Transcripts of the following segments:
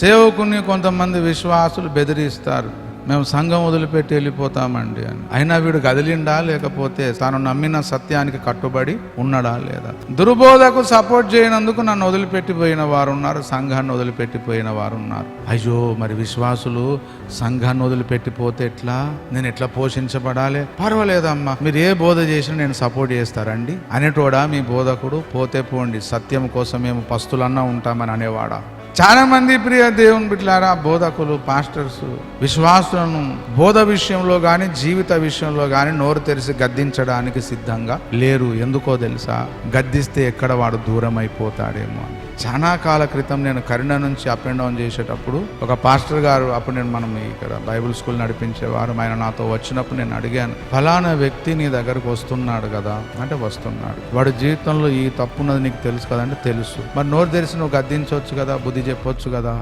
సేవకుని కొంతమంది విశ్వాసులు బెదిరిస్తారు, మేము సంఘం వదిలిపెట్టి వెళ్ళిపోతామండి అని. అయినా వీడు కదిలిండా లేకపోతే తాను నమ్మిన సత్యానికి కట్టుబడి ఉన్నాడా లేదా? దుర్బోధకు సపోర్ట్ చేయనందుకు నన్ను వదిలిపెట్టిపోయిన వారు ఉన్నారు, సంఘాన్ని వదిలిపెట్టిపోయిన వారు ఉన్నారు. అయ్యో మరి విశ్వాసులు సంఘాన్ని వదిలిపెట్టిపోతే ఎట్లా, నేను ఎట్లా పోషించబడాలి? పర్వాలేదమ్మా, మీరు ఏ బోధ చేసినా నేను సపోర్ట్ చేస్తారండి అనేటోడా మీ బోధకుడు? పోతే పోండి, సత్యం కోసం మేము పస్తులన్నా ఉంటామని అనేవాడా? చాలా మంది ప్రియ దేవుని బిడ్డలారా, బోధకులు, పాస్టర్స్ విశ్వాసులను బోధ విషయంలో కానీ జీవిత విషయంలో కానీ నోరు తెరిచి గద్దించడానికి సిద్ధంగా లేరు. ఎందుకో తెలుసా? గద్దిస్తే ఎక్కడ వాడు దూరం అయిపోతాడేమో అని. చాలా కాల క్రితం నేను కరీనా నుంచి అప్ అండ్ డౌన్ చేసేటప్పుడు ఒక పాస్టర్ గారు, అప్పుడు నేను మనం ఇక్కడ బైబిల్ స్కూల్ నడిపించేవారు, ఆయన నాతో వచ్చినప్పుడు నేను అడిగాను, ఫలానా వ్యక్తి నీ దగ్గరకు వస్తున్నాడు కదా అంటే వస్తున్నాడు, వాడి జీవితంలో ఈ తప్పున్నది నీకు తెలుసు కదా అంటే తెలుసు, మరి నోరు తెరిచి నువ్వు గద్దించవచ్చు కదా, బుద్ధి చెప్పొచ్చు కదా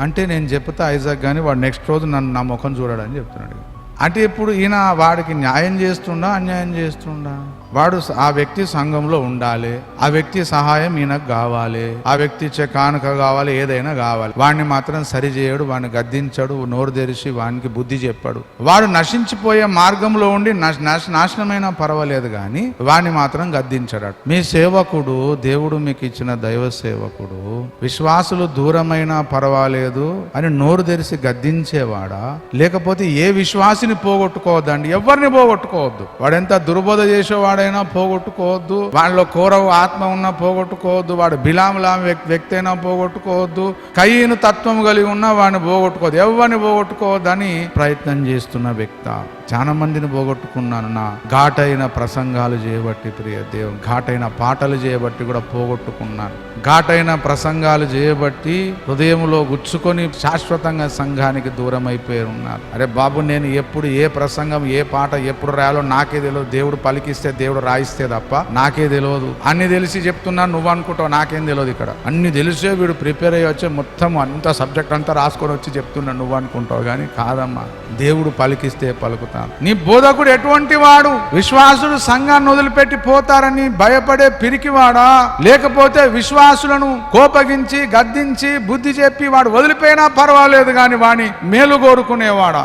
అంటే నేను చెప్తా ఐజాక్ కానీ వాడు నెక్స్ట్ రోజు నన్ను నా ముఖం చూడాడని చెప్తున్నాడు. అంటే ఇప్పుడు ఈయన వాడికి న్యాయం చేస్తుండా అన్యాయం చేస్తుండా? వాడు ఆ వ్యక్తి సంఘంలో ఉండాలి, ఆ వ్యక్తి సహాయం ఈయనకు కావాలి, ఆ వ్యక్తి కానుక కావాలి, ఏదైనా కావాలి. వాడిని మాత్రం సరిచేయడు, వాడిని గద్దించడు, నోరు తెరిచి వానికి బుద్ధి చెప్పాడు. వాడు నశించిపోయే మార్గంలో ఉండి నాశనమైనా పర్వాలేదు కానీ వాడిని మాత్రం గద్దించడు. మీ సేవకుడు, దేవుడు మీకు ఇచ్చిన దైవ సేవకుడు విశ్వాసులు దూరమైనా పర్వాలేదు అని నోరు తెరిచి గద్దించేవాడా? లేకపోతే ఏ విశ్వాసిని పోగొట్టుకోవద్దండి, ఎవరిని పోగొట్టుకోవద్దు. వాడెంత దుర్బోధ చేసేవాడు అయినా పోగొట్టుకోవద్దు, వాళ్ళలో కోరవ ఆత్మ ఉన్నా పోగొట్టుకోవద్దు, వాడు బిలాములా వ్యక్తి అయినా పోగొట్టుకోవద్దు, కయ్యను తత్వం కలిగి ఉన్నా వాడిని పోగొట్టుకోవద్దు, ఎవరిని పోగొట్టుకోవద్దని ప్రయత్నం చేస్తున్న వ్యక్తి. చాలా మందిని పోగొట్టుకున్నాను నా ఘాటైన ప్రసంగాలు చేయబట్టి, ప్రియ దేవుని ఘాటైన పాటలు చేయబట్టి కూడా పోగొట్టుకున్నాను. ఘాటైన ప్రసంగాలు చేయబట్టి హృదయంలో గుచ్చుకొని శాశ్వతంగా సంఘానికి దూరం అయిపోయి ఉన్నారు. అరే బాబు, నేను ఎప్పుడు ఏ ప్రసంగం ఏ పాట ఎప్పుడు రాయాలో నాకే తెలియదు, దేవుడు పలికిస్తే దేవుడు రాయిస్తే తప్ప నాకే తెలియదు. అన్ని తెలిసి చెప్తున్నా, నువ్వు అనుకుంటావు నాకేం తెలియదు. ఇక్కడ అన్ని తెలిసే వీడు ప్రిపేర్ అయ్యి వచ్చే మొత్తం అంత సబ్జెక్ట్ అంతా రాసుకొని వచ్చి చెప్తున్నా నువ్వు అనుకుంటావు, కానీ కాదమ్మా, దేవుడు పలికిస్తే పలుకుతా. నీ బోధకుడు ఎటువంటి వాడు? విశ్వాసులు సంఘాన్ని వదిలిపెట్టి పోతారని భయపడే పిరికివాడా, లేకపోతే విశ్వాసులను కోపగించి గద్దించి బుద్ధి చెప్పి వాడు వదిలిపోయినా పర్వాలేదు కానీ వాని మేలు కోరుకునేవాడా?